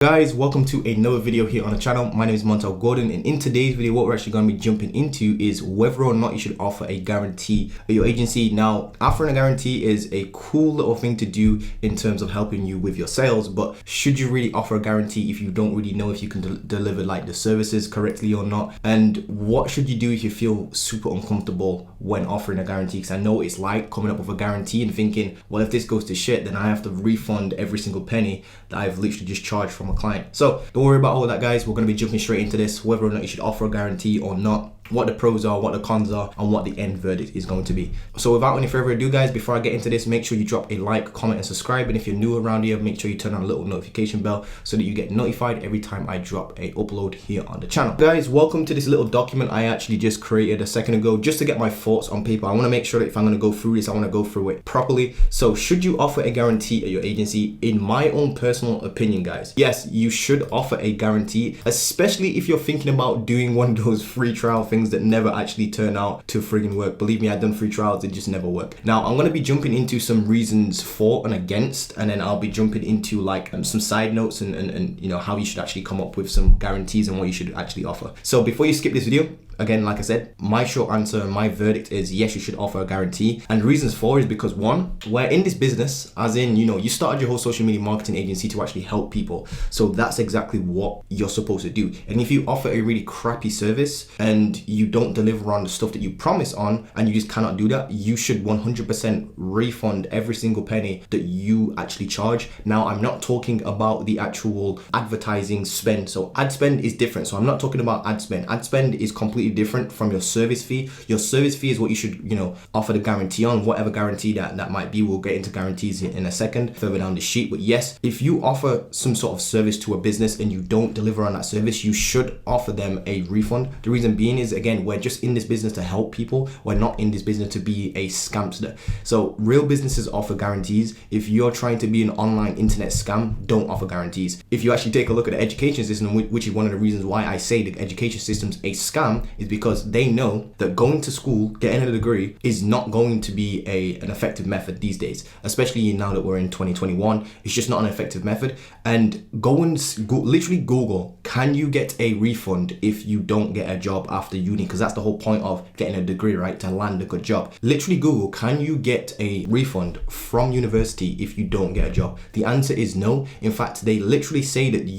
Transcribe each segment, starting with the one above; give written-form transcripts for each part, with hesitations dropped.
Guys, welcome to another video here on the channel. My name is Montel Gordon, and in today's video what we're actually going to be jumping into is whether or not you should offer a guarantee at your agency. Now, offering a guarantee is a cool little thing to do in terms of helping you with your sales, but should you really offer a guarantee if you don't really know if you can deliver like the services correctly or not? And what should you do if you feel super uncomfortable when offering a guarantee? Because I know it's like coming up with a guarantee and thinking, well, if this goes to shit, then I have to refund every single penny that I've literally just charged from a client. So don't worry about all that, guys. We're going to be jumping straight into this, whether or not you should offer a guarantee or not, what the pros are, what the cons are, and what the end verdict is going to be. So without any further ado, guys, before I get into this, make sure you drop a like, comment, and subscribe. And if you're new around here, make sure you turn on a little notification bell so that you get notified every time I drop a upload here on the channel. Guys, welcome to this little document I actually just created a second ago just to get my thoughts on paper. I want to make sure that if I'm going to go through this, I want to go through it properly. So should you offer a guarantee at your agency? In my own personal opinion, guys, yes, you should offer a guarantee, especially if you're thinking about doing one of those free trial things that never actually turn out to friggin' work. Believe me, I've done free trials, it just never work. Now, I'm going to be jumping into some reasons for and against, and then I'll be jumping into like some side notes and you know, how you should actually come up with some guarantees and what you should actually offer. So before you skip this video, again, like I said, my short answer and my verdict is yes, you should offer a guarantee. And reasons for is because one, we're in this business, as in, you know, you started your whole social media marketing agency to actually help people. So that's exactly what you're supposed to do. And if you offer a really crappy service and you don't deliver on the stuff that you promise on, and you just cannot do that, you should 100% refund every single penny that you actually charge. Now, I'm not talking about the actual advertising spend. So ad spend is different. So I'm not talking about ad spend. Ad spend is completely different from your service fee. Your service fee is what you should, you know, offer the guarantee on, whatever guarantee that might be. We'll get into guarantees in a second further down the sheet. But yes, if you offer some sort of service to a business and you don't deliver on that service, you should offer them a refund. The reason being is, again, we're just in this business to help people. We're not in this business to be a scamster. So real businesses offer guarantees. If you're trying to be an online internet scam, don't offer guarantees. If you actually take a look at the education system, which is one of the reasons why I say the education system's a scam, is because they know that going to school, getting a degree is not going to be an effective method these days, especially now that we're in 2021. It's just not an effective method. And literally Google, can you get a refund if you don't get a job after uni? Because that's the whole point of getting a degree, right? To land a good job. Literally Google, can you get a refund from university if you don't get a job? The answer is no. In fact, they literally say that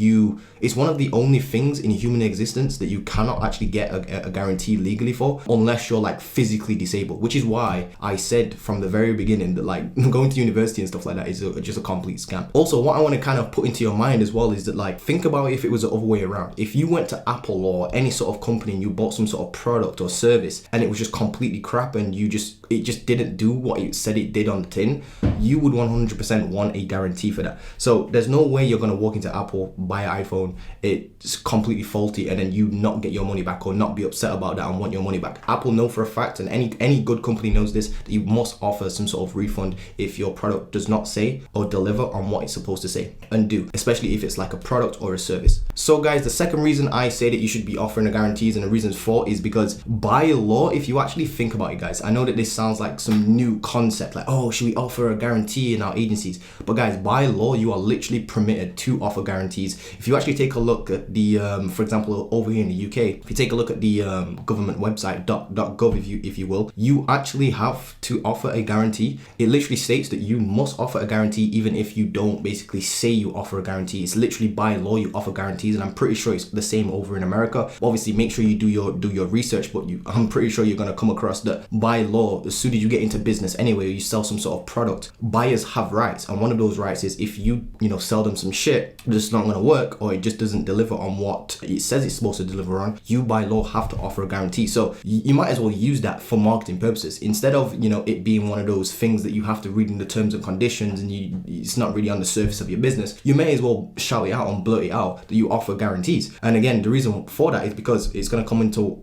it's one of the only things in human existence that you cannot actually get a guarantee legally for unless you're like physically disabled, which is why I said from the very beginning that like going to university and stuff like that is just a complete scam. Also, what I want to kind of put into your mind as well is that, like, think about if it was the other way around. If you went to Apple or any sort of company and you bought some sort of product or service and it was just completely crap and it just didn't do what it said it did on the tin, you would 100% want a guarantee for that. So there's no way you're going to walk into Apple, buy an iPhone, it's completely faulty, and then you not get your money back or not be upset about that and want your money back. Apple know for a fact, and any good company knows this, that you must offer some sort of refund if your product does not say or deliver on what it's supposed to say and do, especially if it's like a product or a service. So guys, the second reason I say that you should be offering the guarantees and the reasons for is because by law, if you actually think about it, guys, I know that this sounds like some new concept, like, oh, should we offer a guarantee in our agencies? But guys, by law, you are literally permitted to offer guarantees. If you actually take a look at the, for example, over here in the UK, if you take a look at the government website, .gov, if you will, you actually have to offer a guarantee. It literally states that you must offer a guarantee even if you don't basically say you offer a guarantee. It's literally by law you offer guarantees, and I'm pretty sure it's the same over in America. Obviously, make sure you do your research, but I'm pretty sure you're going to come across that by law, as soon as you get into business anyway, you sell some sort of product, buyers have rights, and one of those rights is if you sell them some shit that's not going to work or it just doesn't deliver on what it says it's supposed to deliver on, you by law have to offer a guarantee. So you might as well use that for marketing purposes instead of it being one of those things that you have to read in the terms and conditions and it's not really on the surface of your business. You may as well shout it out and blurt it out that you offer guarantees. And again, the reason for that is because it's going to come into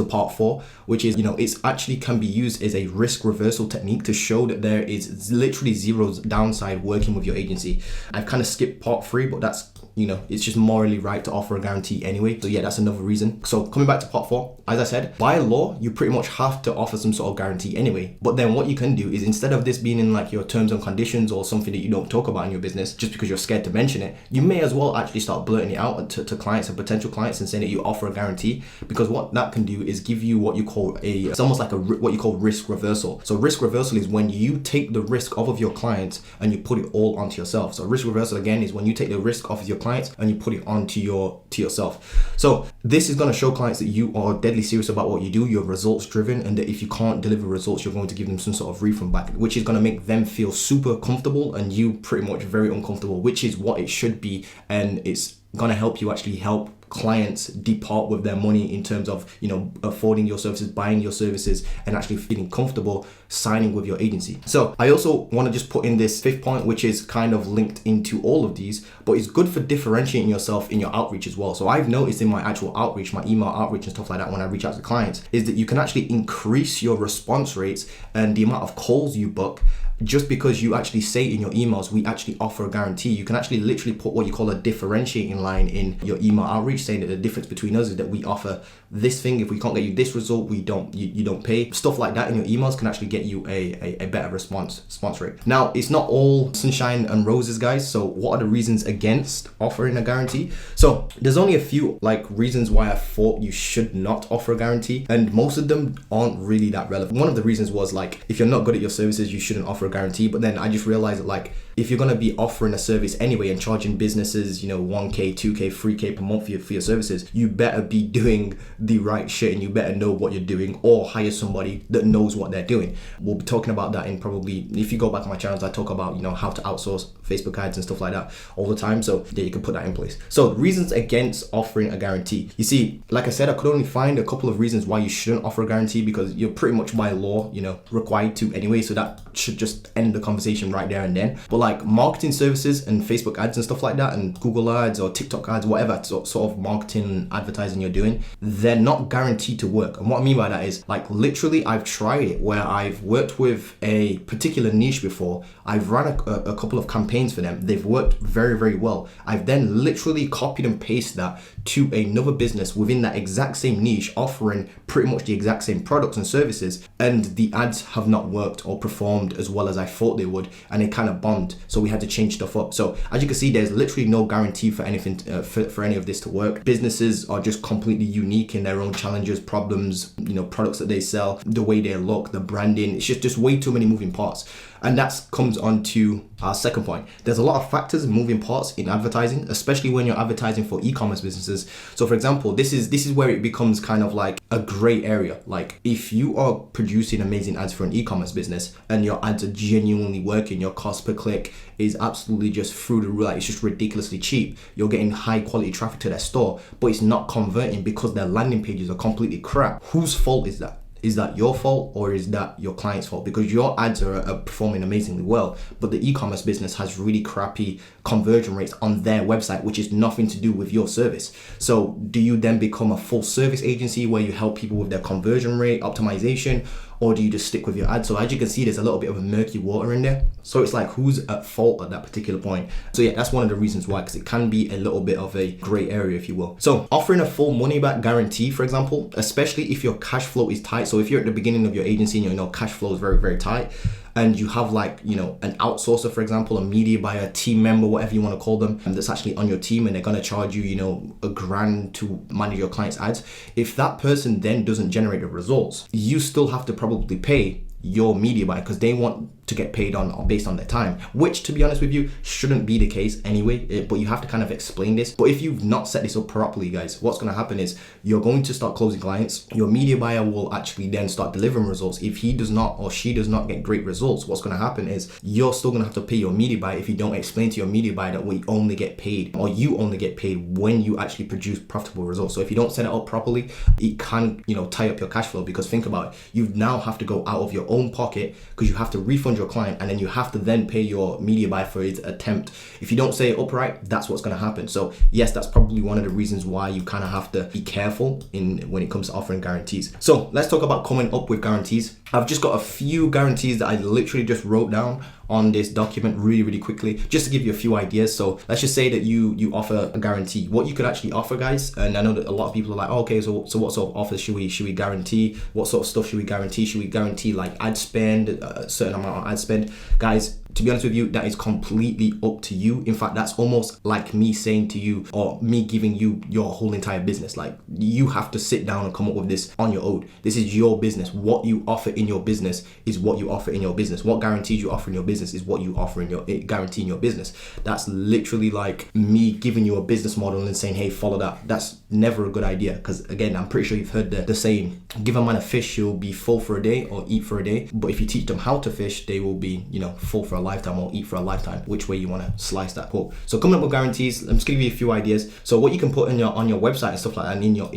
part 4, which is it's actually can be used as a risk reversal technique to show that there is literally zero downside working with your agency. I've kind of skipped part 3, but that's it's just morally right to offer a guarantee anyway. So yeah, that's another reason. So coming back to part 4, as I said, by law, you pretty much have to offer some sort of guarantee anyway. But then what you can do is, instead of this being in like your terms and conditions or something that you don't talk about in your business just because you're scared to mention it, you may as well actually start blurting it out to clients and potential clients and saying that you offer a guarantee, because what that can do is give you what you call it's almost like what you call risk reversal. So risk reversal is when you take the risk off of your clients and you put it all onto yourself. So risk reversal again is when you take the risk off of your clients and you put it onto yourself. So this is going to show clients that you are deadly serious about what you do, you're results driven, and that if you can't deliver results, you're going to give them some sort of refund back, which is going to make them feel super comfortable and you pretty much very uncomfortable, which is what it should be. And it's going to help you actually help clients depart with their money in terms of, affording your services, buying your services, and actually feeling comfortable signing with your agency. So I also want to just put in this 5th point, which is kind of linked into all of these, but it's good for differentiating yourself in your outreach as well. So I've noticed in my actual outreach, my email outreach and stuff like that, when I reach out to clients, is that you can actually increase your response rates and the amount of calls you book just because you actually say in your emails, we actually offer a guarantee. You can actually literally put what you call a differentiating line in your email outreach, saying that the difference between us is that we offer this thing. If we can't get you this result, you don't pay. Stuff like that in your emails can actually get you a better response rate. Now, it's not all sunshine and roses, guys. So what are the reasons against offering a guarantee? So there's only a few reasons why I thought you should not offer a guarantee, and most of them aren't really that relevant. One of the reasons was if you're not good at your services, you shouldn't offer a guarantee. But then I just realized that if you're going to be offering a service anyway and charging businesses, 1K, 2K, 3K per month for your services, you better be doing the right shit and you better know what you're doing, or hire somebody that knows what they're doing. We'll be talking about that in probably, if you go back on my channels, I talk about, how to outsource Facebook ads and stuff like that all the time. So yeah, you can put that in place. So reasons against offering a guarantee. You see, like I said, I could only find a couple of reasons why you shouldn't offer a guarantee, because you're pretty much by law, required to anyway. So that should just end the conversation right there and then. But marketing services and Facebook ads and stuff like that, and Google ads or TikTok ads, whatever sort of marketing and advertising you're doing, they're not guaranteed to work. And what I mean by that is literally I've tried it where I've worked with a particular niche before. I've run a couple of campaigns for them. They've worked very, very well. I've then literally copied and pasted that to another business within that exact same niche, offering pretty much the exact same products and services, and the ads have not worked or performed as well as I thought they would, and it kind of bombed. So we had to change stuff up. So as you can see, there's literally no guarantee for anything for any of this to work. Businesses are just completely unique in their own challenges, problems, products that they sell, the way they look, the branding. It's just way too many moving parts. And that comes on to our second point. There's a lot of factors, moving parts in advertising, especially when you're advertising for e-commerce businesses. So for example, this is where it becomes kind of like a gray area. If you are producing amazing ads for an e-commerce business and your ads are genuinely working, your cost per click is absolutely just through the roof, it's just ridiculously cheap. You're getting high quality traffic to their store, but it's not converting because their landing pages are completely crap. Whose fault is that? Is that your fault or is that your client's fault? Because your ads are performing amazingly well, but the e-commerce business has really crappy conversion rates on their website, which is nothing to do with your service. So do you then become a full service agency where you help people with their conversion rate optimization, or do you just stick with your ad? So as you can see, there's a little bit of a murky water in there. So it's who's at fault at that particular point. So yeah, that's one of the reasons why, because it can be a little bit of a gray area, if you will. So offering a full money back guarantee, for example, especially if your cash flow is tight. So if you're at the beginning of your agency and cash flow is very, very tight, and you have an outsourcer, for example, a media buyer, team member, whatever you want to call them, and that's actually on your team, and they're going to charge you, $1,000 to manage your client's ads. If that person then doesn't generate the results, you still have to probably pay your media buyer, because they want to get paid based on their time, which, to be honest with you, shouldn't be the case anyway, but you have to kind of explain this. But if you've not set this up properly, guys, what's going to happen is you're going to start closing clients. Your media buyer will actually then start delivering results. If he does not or she does not get great results, what's going to happen is you're still going to have to pay your media buyer if you don't explain to your media buyer that we only get paid, or you only get paid when you actually produce profitable results. So if you don't set it up properly, it can tie up your cash flow, because think about it, you now have to go out of your own pocket because you have to refund your client, and then you have to then pay your media buyer for his attempt. If you don't say it up right, that's what's going to happen. So yes, that's probably one of the reasons why you kind of have to be careful when it comes to offering guarantees. So let's talk about coming up with guarantees. I've just got a few guarantees that I literally just wrote down on this document really quickly, just to give you a few ideas. So let's just say that you offer a guarantee. What you could actually offer, guys, and I know that a lot of people are like, oh, okay, so what sort of offers should we guarantee? What sort of stuff should we guarantee? Should we guarantee like ad spend, a certain amount of ad spend? Guys, to be honest with you, that is completely up to you. In fact, that's almost like me saying to you, or me giving you your whole entire business. Like, you have to sit down and come up with this on your own. This is your business. What you offer in your business is what you offer in your business. What guarantees you offer in your business is what you offer in your guarantee in your business. That's literally like me giving you a business model and saying, hey, follow that. That's never a good idea, because again, I'm pretty sure you've heard the saying, give a man a fish, he'll be full for a day or eat for a day. But if you teach them how to fish, they will be, full for a lifetime or eat for a lifetime, which way you want to slice that quote. So coming up with guarantees, I'm just gonna give you a few ideas. So what you can put on your website and stuff like that, and in your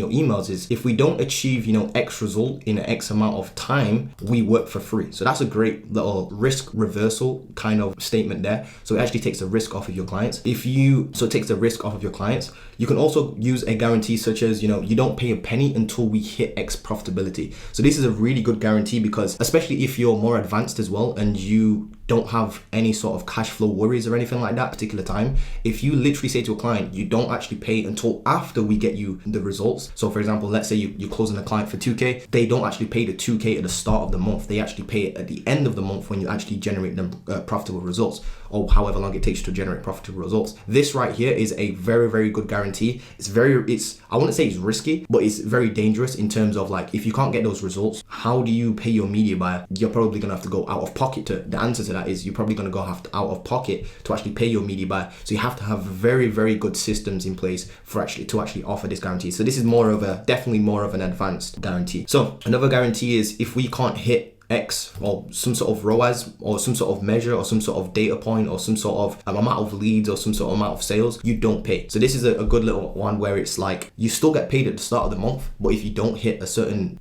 emails is, if we don't achieve X result in X amount of time, we work for free. So that's a great little risk reversal kind of statement there. So it actually takes the risk off of your clients. So it takes the risk off of your clients. You can also use a guarantee such as, you don't pay a penny until we hit X profitability. So this is a really good guarantee, because especially if you're more advanced as well and you don't have any sort of cash flow worries or anything like that particular time, if you literally say to a client, you don't actually pay until after we get you the results. So for example, let's say you're closing a client for 2K, they don't actually pay the 2K at the start of the month. They actually pay it at the end of the month when you actually generate them profitable results, or however long it takes to generate profitable results. This right here is a very good guarantee. I wouldn't say it's risky, but it's very dangerous in terms of, like, if you can't get those results, how do you pay your media buyer? You're probably gonna have to go out of pocket the answer to that is you're probably gonna go out of pocket to actually pay your media buyer. So you have to have very good systems in place to actually offer this guarantee. So this is definitely more of an advanced guarantee. So another guarantee is, if we can't hit X or some sort of ROAS or some sort of measure or some sort of data point or some sort of amount of leads or some sort of amount of sales, you don't pay. So this is a good little one where it's like, you still get paid at the start of the month, but if you don't hit a certain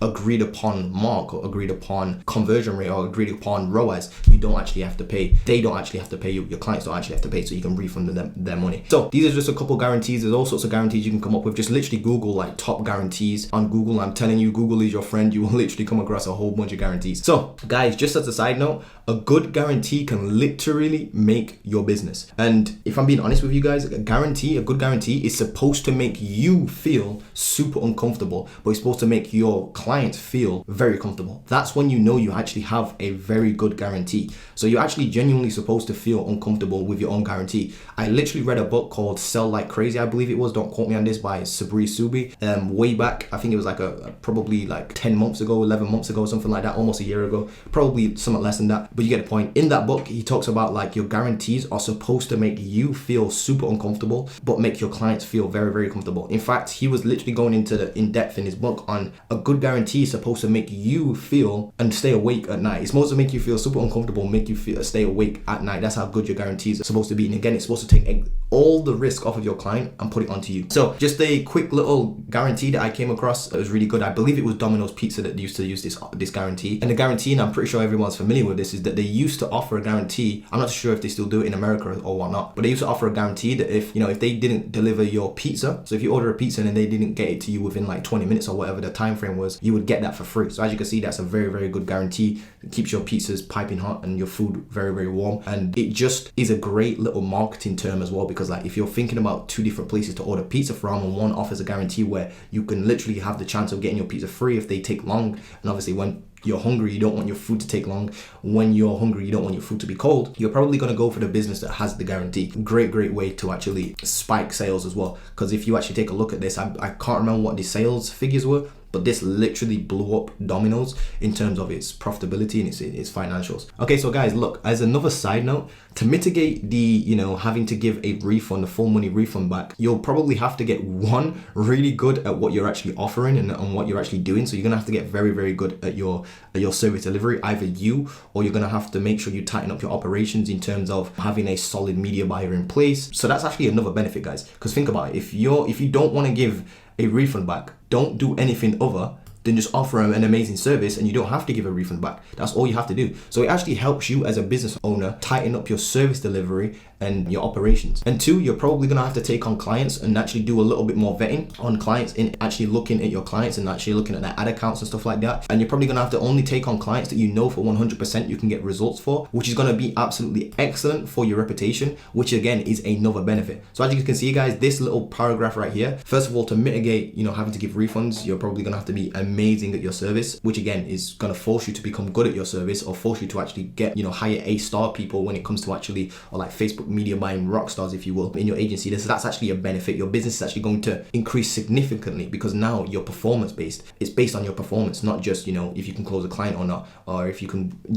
agreed upon mark or agreed upon conversion rate or agreed upon ROAS, you don't actually have to pay. They don't actually have to pay you. Your clients don't actually have to pay, so you can refund them their money. So these are just a couple guarantees. There's all sorts of guarantees you can come up with. Just literally Google like top guarantees on Google. I'm telling you, Google is your friend. You will literally come across a whole bunch of guarantees. So guys, just as a side note, a good guarantee can literally make your business. And if I'm being honest with you guys, a good guarantee is supposed to make you feel super uncomfortable, but it's supposed to make your clients feel very comfortable. That's when you know you actually have a very good guarantee. So you're actually genuinely supposed to feel uncomfortable with your own guarantee. I literally read a book called Sell Like Crazy, I believe it was, don't quote me on this, by Sabri Subi, way back. I think it was like probably like 10 months ago, 11 months ago, something like that, almost a year ago, probably somewhat less than that, but you get the point. In that book, he talks about like your guarantees are supposed to make you feel super uncomfortable, but make your clients feel very comfortable. In fact, he was literally going in depth in his book on a good guarantee is supposed to make you feel and stay awake at night. It's supposed to make you feel super uncomfortable, make you feel stay awake at night. That's how good your guarantees are supposed to be. And again, it's supposed to take all the risk off of your client and put it onto you. So just a quick little guarantee that I came across that was really good. I believe it was Domino's Pizza that used to use this guarantee. And the guarantee, and I'm pretty sure everyone's familiar with this, is that they used to offer a guarantee. I'm not sure if they still do it in America or whatnot, but they used to offer a guarantee that if they didn't deliver your pizza, so if you order a pizza and they didn't get it to you within like 20 minutes or whatever the time frame was, you would get that for free. So as you can see, that's a very good guarantee. It keeps your pizzas piping hot and your food very warm. And it just is a great little marketing term as well, because like if you're thinking about two different places to order pizza from, and one offers a guarantee where you can literally have the chance of getting your pizza free if they take long, and obviously when you're hungry, you don't want your food to take long. When you're hungry, you don't want your food to be cold. You're probably going to go for the business that has the guarantee. Great way to actually spike sales as well. Because if you actually take a look at this, I can't remember what the sales figures were, but this literally blew up Domino's in terms of its profitability and its financials. Okay, so guys, look, as another side note, to mitigate the, having to give a refund, a full money refund back, you'll probably have to get one, really good at what you're actually offering and what you're actually doing. So you're gonna have to get very good at your service delivery, either you, or you're gonna have to make sure you tighten up your operations in terms of having a solid media buyer in place. So that's actually another benefit, guys, because think about it. If you don't want to give a refund back, don't do anything other than just offer them an amazing service, and you don't have to give a refund back. That's all you have to do. So it actually helps you as a business owner tighten up your service delivery and your operations. And two, you're probably gonna have to take on clients and actually do a little bit more vetting on clients, in actually looking at your clients and actually looking at their ad accounts and stuff like that. And you're probably gonna have to only take on clients that you know for 100% you can get results for, which is gonna be absolutely excellent for your reputation, which again is another benefit. So as you can see, guys, this little paragraph right here, first of all, to mitigate, having to give refunds, you're probably gonna have to be amazing at your service, which again is gonna force you to become good at your service, or force you to actually get, hire A-star people when it comes to actually, or like Facebook media buying rock stars, if you will, in your agency. That's actually a benefit. Your business is actually going to increase significantly because now you're performance based. It's based on your performance, not just, if you can close a client or not, or if you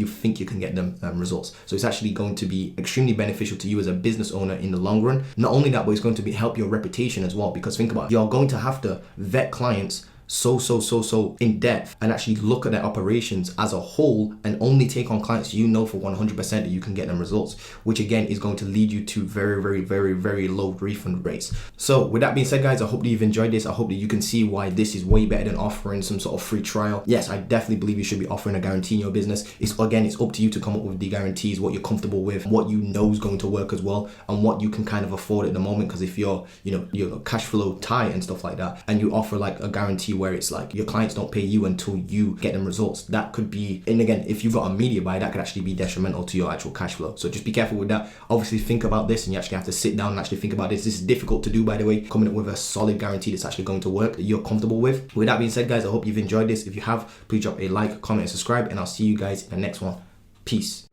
think you can get them results. So it's actually going to be extremely beneficial to you as a business owner in the long run. Not only that, but it's going to help your reputation as well, because think about it, you're going to have to vet clients so in depth and actually look at their operations as a whole and only take on clients for 100% that you can get them results, which again is going to lead you to very low refund rates. So with that being said, guys, I hope that you've enjoyed this. I hope that you can see why this is way better than offering some sort of free trial. Yes, I definitely believe you should be offering a guarantee in your business. It's up to you to come up with the guarantees, what you're comfortable with, what you know is going to work as well, and what you can kind of afford at the moment. Because if you're cash flow tight and stuff like that, and you offer like a guarantee where it's like your clients don't pay you until you get them results, that could be, and again, if you've got a media buy, that could actually be detrimental to your actual cash flow. So just be careful with that. Obviously think about this, and you actually have to sit down and actually think about this. This is difficult to do, by the way, coming up with a solid guarantee that's actually going to work, that you're comfortable with. With that being said, guys, I hope you've enjoyed this. If you have, please drop a like, comment, and subscribe, and I'll see you guys in the next one. Peace.